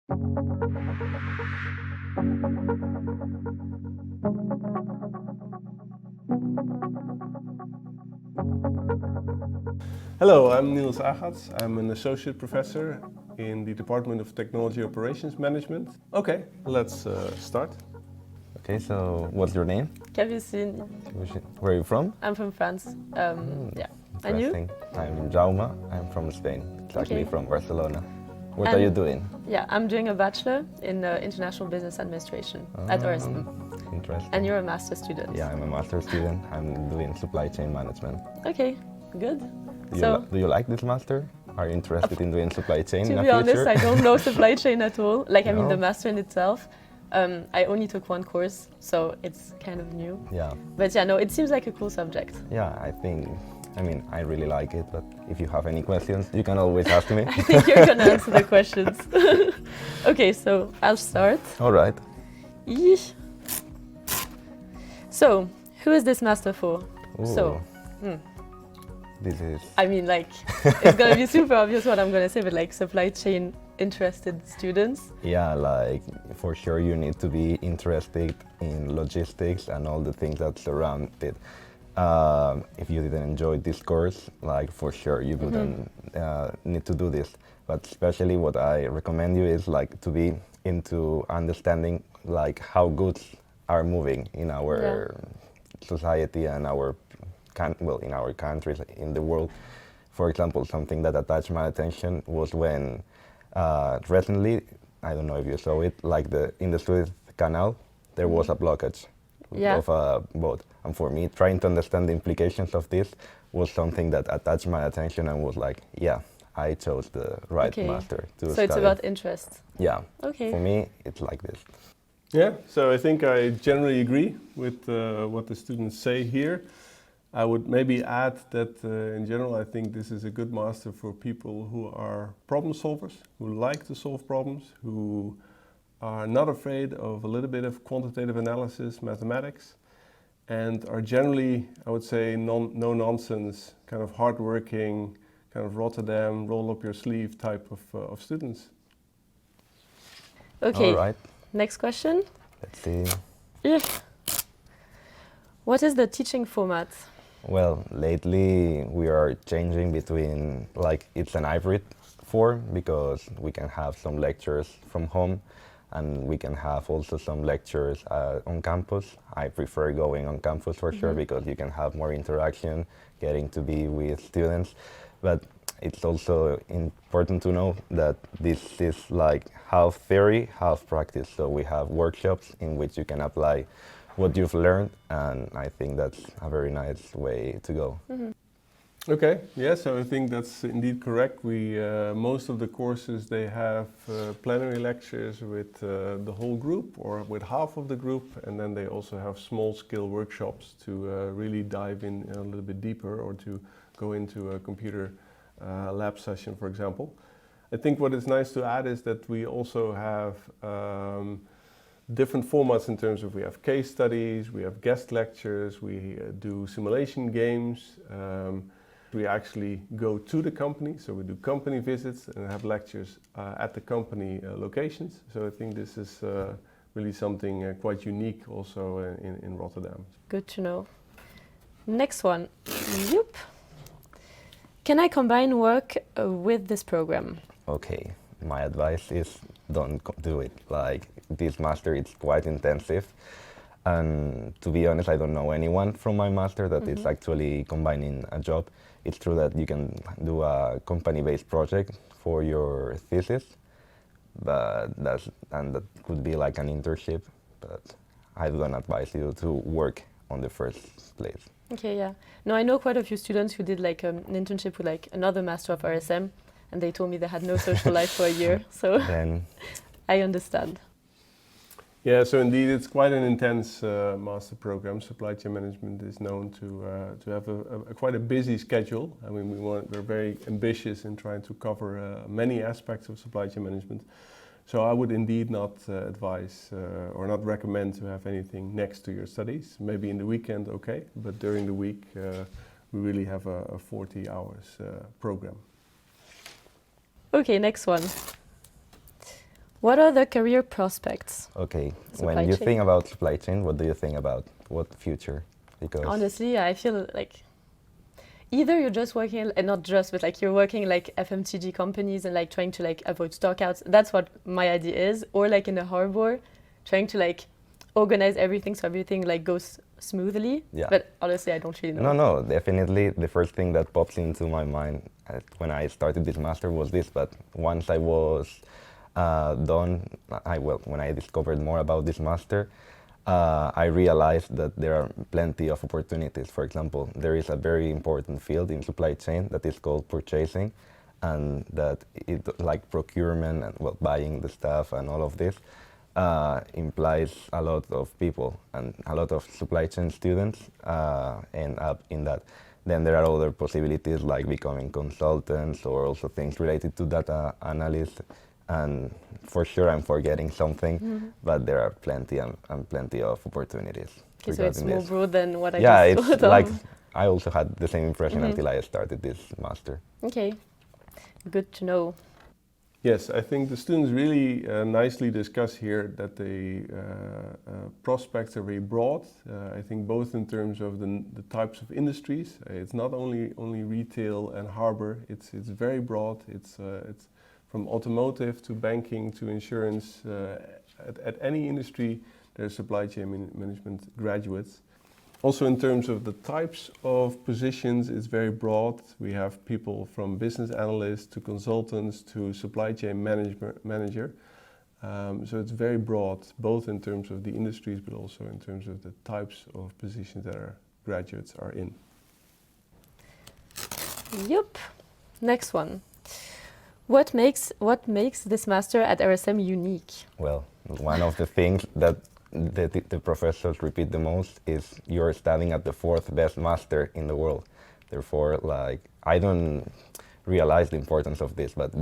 Hello, I'm Niels Agats. I'm an associate professor in the Department of Technology Operations Management. Okay, let's start. Okay, so what's your name? Capucine. Where are you from? I'm from France. Yeah. And you? Interesting. I'm Jaume. I'm from Spain. Exactly Okay. from Barcelona. What are you doing? Yeah, I'm doing a bachelor in International Business Administration at RSM. Interesting. And you're a master student. Yeah, I'm a master student. I'm doing supply chain management. Okay, good. Do you like this master? Are you interested in doing supply chain in the To be future? honest, I don't know supply chain at all. Like, I mean, No? the master in itself. I only took one course, so it's kind of new. Yeah. But yeah, no, it seems like a cool subject. Yeah, I really like it, but if you have any questions, you can always ask me. I think you're gonna answer the questions. Okay, so I'll start. All right. Yeesh. So, who is this master for? Ooh. This is... I mean, like, it's gonna be super obvious what I'm gonna say, but like supply chain interested students. Yeah, like for sure you need to be interested in logistics and all the things that surround it. If you didn't enjoy this course, like for sure you wouldn't need to do this. But especially what I recommend you is like to be into understanding like how goods are moving in our society and in our countries, in the world. For example, something that attached my attention was when recently, I don't know if you saw it, like in the Suez Canal, there was a blockage of a boat. And for me, trying to understand the implications of this was something that attached my attention and was like, yeah, I chose the right master to study. So it's about interest. Yeah. Okay. For me, it's like this. Yeah, so I think I generally agree with what the students say here. I would maybe add that in general I think this is a good master for people who are problem solvers, who like to solve problems, who are not afraid of a little bit of quantitative analysis, mathematics, and are generally, I would say, no-nonsense, kind of hardworking, kind of Rotterdam, roll-up-your-sleeve type of students. Okay, All right. Next question. Let's see. What is the teaching format? Well, lately we are changing between, like, it's an hybrid form because we can have some lectures from home and we can have also some lectures on campus. I prefer going on campus for sure because you can have more interaction, getting to be with students. But it's also important to know that this is like half theory, half practice. So we have workshops in which you can apply what you've learned, and I think that's a very nice way to go. Okay, yeah, so I think that's indeed correct. We most of the courses, they have plenary lectures with the whole group or with half of the group, and then they also have small-scale workshops to really dive in a little bit deeper or to go into a computer lab session, for example. I think what is nice to add is that we also have different formats in terms of we have case studies, we have guest lectures, we do simulation games. We actually go to the company, so we do company visits and have lectures at the company locations. So I think this is really something quite unique also in Rotterdam. Good to know. Next one. Yep. Can I combine work with this program? Okay, my advice is don't do it. Like, this master is quite intensive. And to be honest, I don't know anyone from my master that is actually combining a job. It's true that you can do a company-based project for your thesis, but that could be like an internship. But I don't advise you to work on the first place. Okay, yeah. No, I know quite a few students who did like an internship with like another master of RSM, and they told me they had no social life for a year. So Then I understand. Yeah, so indeed it's quite an intense master program. Supply chain management is known to have quite a busy schedule. I mean, we're very ambitious in trying to cover many aspects of supply chain management. So I would indeed not advise or not recommend to have anything next to your studies. Maybe in the weekend, okay, but during the week we really have a 40 hours program. Okay, next one. What are the career prospects? Okay, Supply when you chain. think about supply chain, what do you think about? What future? Because Honestly, I feel like either you're just working, and not just, but like you're working like FMCG companies and like trying to like avoid stockouts. That's what my idea is. Or like in a harbor, trying to like organize everything so everything like goes smoothly. Yeah. But honestly, I don't really know. no, definitely the first thing that pops into my mind when I started this master was this. But once I was done, when I discovered more about this master, I realized that there are plenty of opportunities. For example, there is a very important field in supply chain that is called purchasing, and that it like procurement and buying the stuff and all of this implies a lot of people, and a lot of supply chain students end up in that. Then there are other possibilities like becoming consultants or also things related to data analysts. And for sure I'm forgetting something, but there are plenty and plenty of opportunities. Okay, so it's more this. broad than what I Yeah, just it's thought like of. I also had the same impression until I started this master. Okay, good to know. Yes, I think the students really nicely discuss here that the prospects are very broad. I think both in terms of the types of industries. It's not only retail and harbor. It's very broad. It's from automotive to banking to insurance. At any industry, there's supply chain management graduates. Also in terms of the types of positions, it's very broad. We have people from business analysts to consultants to supply chain manager. So it's very broad, both in terms of the industries, but also in terms of the types of positions that our graduates are in. Yup. Next one. What makes this master at RSM unique? Well, one of the things that the professors repeat the most is you're studying at the 4th best master in the world. Therefore, like, I don't realize the importance of this, but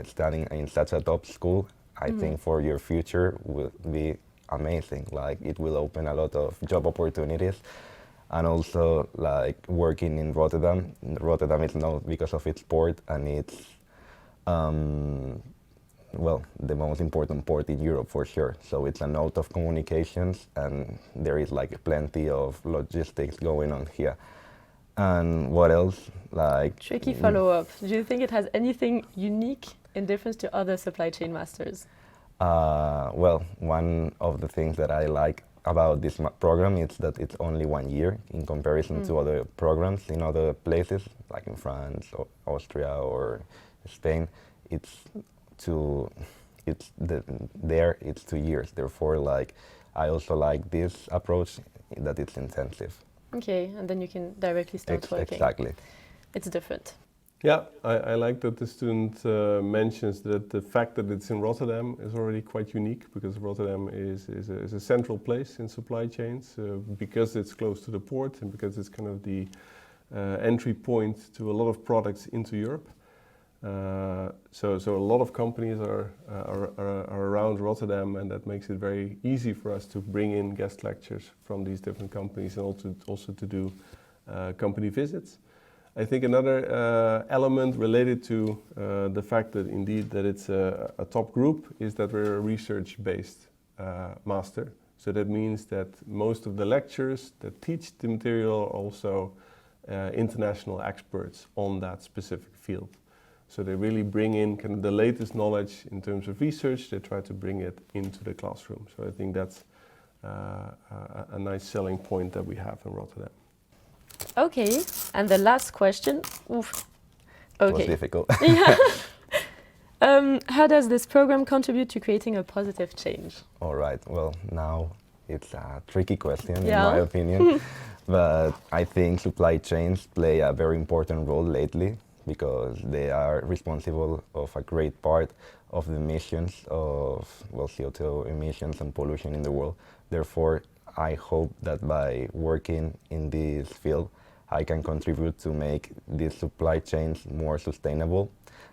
studying in such a top school, I think for your future will be amazing. Like, it will open a lot of job opportunities. And also, like, working in Rotterdam. Rotterdam is known because of its port, and it's the most important port in Europe for sure. So it's a node of communications, and there is like plenty of logistics going on here. And what else? Like, Tricky follow-up. Do you think it has anything unique in difference to other supply chain masters? Well, one of the things that I like about this program is that it's only 1 year in comparison to other programs in other places, like in France or Austria or Spain. It's 2 years. Therefore, like, I also like this approach that it's intensive. Okay, and then you can directly start working. Exactly. It's different. Yeah, I like that the student mentions that the fact that it's in Rotterdam is already quite unique, because Rotterdam is a central place in supply chains, because it's close to the port and because it's kind of the entry point to a lot of products into Europe. So a lot of companies are around Rotterdam, and that makes it very easy for us to bring in guest lecturers from these different companies, and also to do company visits. I think another element related to the fact that indeed that it's a top group is that we're a research-based master. So that means that most of the lecturers that teach the material are also international experts on that specific field. So they really bring in kind of the latest knowledge in terms of research. They try to bring it into the classroom. So I think that's a nice selling point that we have in Rotterdam. Okay, and the last question. Oof. It was Okay. difficult. How does this program contribute to creating a positive change? All right. Well, now it's a tricky question in Yeah. my opinion, but I think supply chains play a very important role lately, because they are responsible of a great part of the emissions of CO2 emissions and pollution in the world. Therefore, I hope that by working in this field, I can contribute to make these supply chains more sustainable,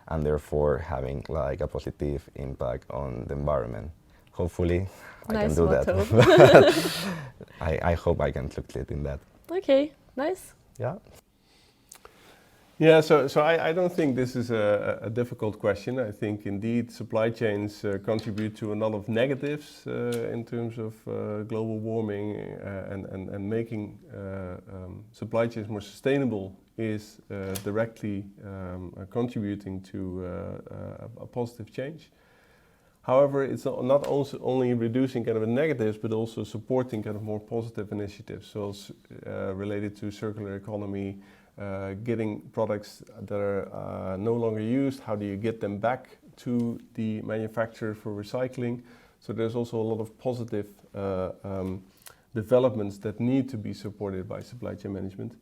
and therefore having like a positive impact on the environment. Hopefully, I can Nice do motto. that. I hope I can succeed in that. Okay, nice. Yeah. Yeah, so I don't think this is a difficult question. I think indeed supply chains contribute to a lot of negatives in terms of global warming and making supply chains more sustainable is directly contributing to a positive change. However, it's not also only reducing kind of the negatives, but also supporting kind of more positive initiatives, so related to circular economy, getting products that are no longer used, how do you get them back to the manufacturer for recycling? So there's also a lot of positive developments that need to be supported by supply chain management.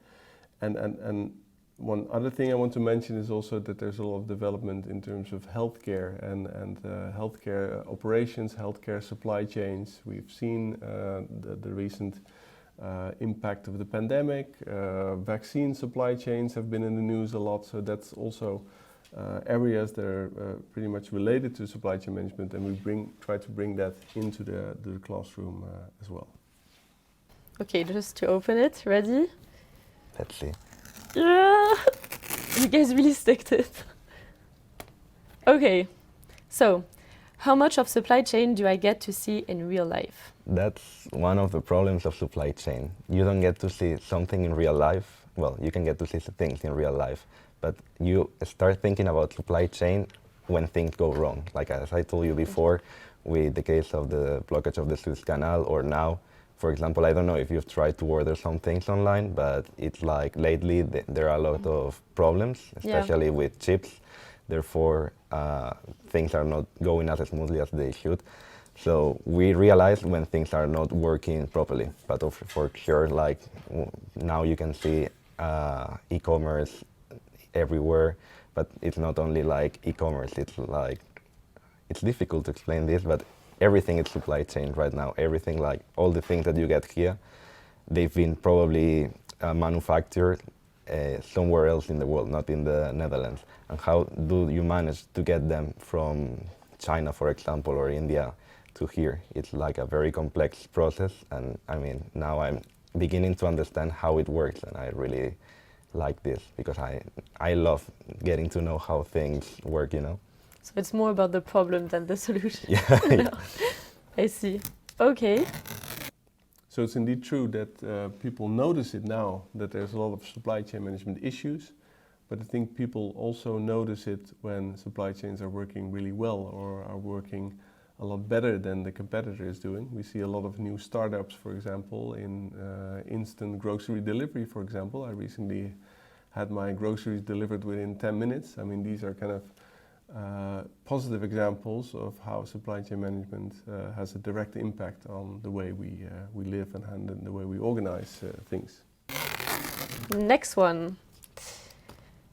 And one other thing I want to mention is also that there's a lot of development in terms of healthcare and healthcare operations, healthcare supply chains. We've seen the recent impact of the pandemic. Vaccine supply chains have been in the news a lot, so that's also areas that are pretty much related to supply chain management, and we try to bring that into the classroom as well. Okay, just to open it, ready? Let's see. Yeah, you guys really stick to it. Okay, so how much of supply chain do I get to see in real life? That's one of the problems of supply chain. You don't get to see something in real life. Well, you can get to see things in real life, but you start thinking about supply chain when things go wrong. Like as I told you before, with the case of the blockage of the Suez Canal, or now, for example, I don't know if you've tried to order some things online, but it's like lately there are a lot of problems, especially with chips. Therefore, things are not going as smoothly as they should. So we realize when things are not working properly. But for sure, like now you can see e-commerce everywhere. But it's not only like e-commerce. It's like it's difficult to explain this, but everything is supply chain right now. Everything, like all the things that you get here, they've been probably manufactured somewhere else in the world, not in the Netherlands. And how do you manage to get them from China, for example, or India to here? It's like a very complex process, and I mean, now I'm beginning to understand how it works, and I really like this because I love getting to know how things work, you know? So it's more about the problem than the solution. Yeah. No. I see. Okay. So it's indeed true that people notice it now, that there's a lot of supply chain management issues, but I think people also notice it when supply chains are working really well or are working a lot better than the competitor is doing. We see a lot of new startups, for example, in instant grocery delivery, for example. I recently had my groceries delivered within 10 minutes. I mean, these are kind of positive examples of how supply chain management has a direct impact on the way we live and the way we organize things. Next one.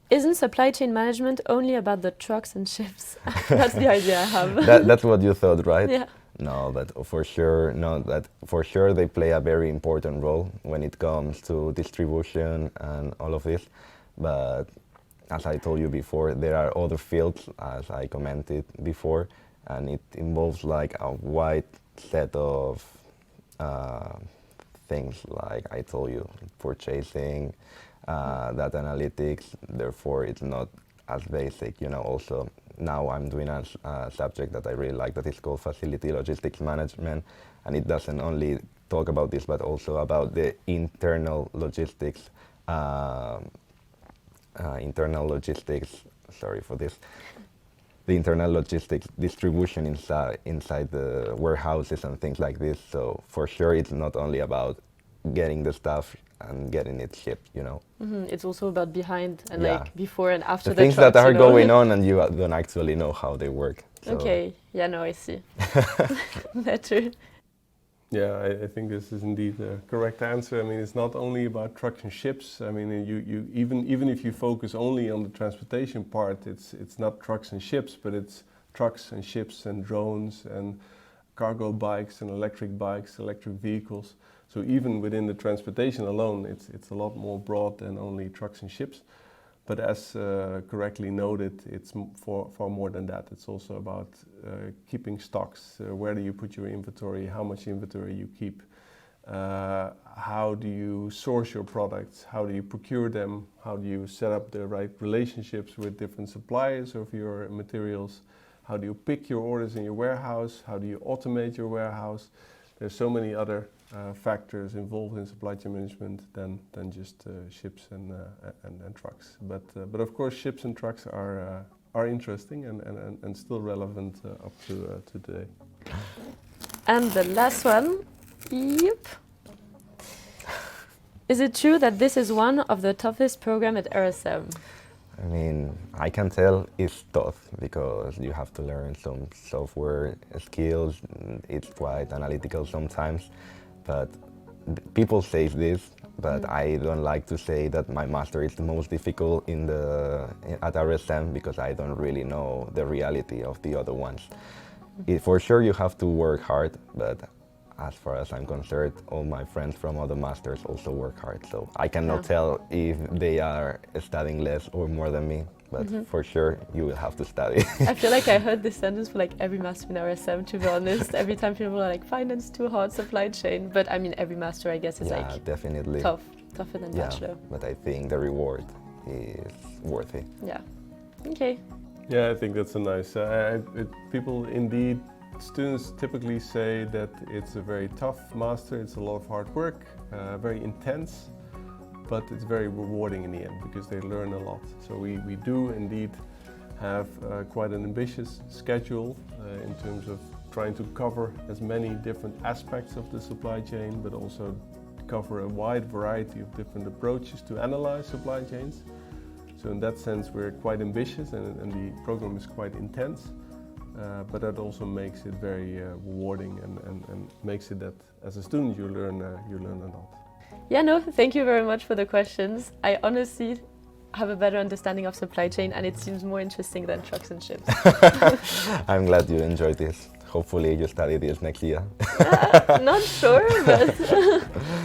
Isn't supply chain management only about the trucks and ships? That's the idea I have. That's what you thought, right? Yeah. No, but for sure, no, that for sure they play a very important role when it comes to distribution and all of this. But as I told you before, there are other fields, as I commented before, and it involves like a wide set of things, like I told you, purchasing, data analytics. Therefore, it's not as basic, you know. Also, now I'm doing a subject that I really like that is called Facility Logistics Management, and it doesn't only talk about this, but also about the internal logistics. Sorry for this. The internal logistics distribution inside the warehouses and things like this. So for sure, it's not only about getting the stuff and getting it shipped, you know. It's also about behind and Yeah. like before and after The the things trucks, that are you know? going on and you don't actually know how they work. So. Okay. Yeah, no, I see. Better. Yeah, I think this is indeed a correct answer. I mean, it's not only about trucks and ships. I mean, you even if you focus only on the transportation part, it's not trucks and ships, but it's trucks and ships and drones and cargo bikes and electric bikes, electric vehicles. So even within the transportation alone, it's a lot more broad than only trucks and ships. But as correctly noted, it's far more than that. It's also about keeping stocks. Where do you put your inventory? How much inventory you keep? how do you source your products, how do you procure them, how do you set up the right relationships with different suppliers of your materials, how do you pick your orders in your warehouse, how do you automate your warehouse. There's so many other factors involved in supply chain management than just ships and trucks. But of course, ships and trucks are interesting and still relevant up to today. And the last one, yep. Is it true that this is one of the toughest programs at RSM? I mean, I can tell it's tough because you have to learn some software skills. It's quite analytical sometimes, but people say this, but I don't like to say that my master is the most difficult at RSM because I don't really know the reality of the other ones. For sure you have to work hard, but as far as I'm concerned, all my friends from other masters also work hard, so I cannot tell if they are studying less or more than me, but for sure you will have to study. I feel like I heard this sentence for like every master in RSM, to be honest. Every time people are like, finance too hard, supply chain, but I mean every master I guess is like definitely tougher than bachelor. But I think the reward is worth it. Yeah, okay. Yeah, I think that's a nice, people indeed, students typically say that it's a very tough master, it's a lot of hard work, very intense, but it's very rewarding in the end because they learn a lot. So we do indeed have quite an ambitious schedule in terms of trying to cover as many different aspects of the supply chain, but also cover a wide variety of different approaches to analyze supply chains. So in that sense we're quite ambitious and the program is quite intense. But that also makes it very rewarding and makes it that as a student you learn a lot. Yeah, no, thank you very much for the questions. I honestly have a better understanding of supply chain and it seems more interesting than trucks and ships. I'm glad you enjoyed this. Hopefully you study this next year. Not sure, but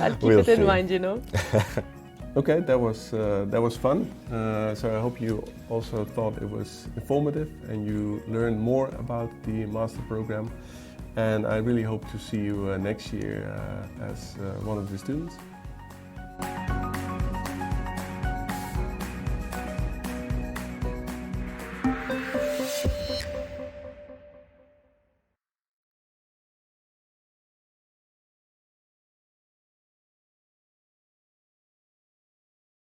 I'll keep it in see. mind, you know. Okay, that was fun. So I hope you also thought it was informative and you learned more about the master program. And I really hope to see you next year as one of the students.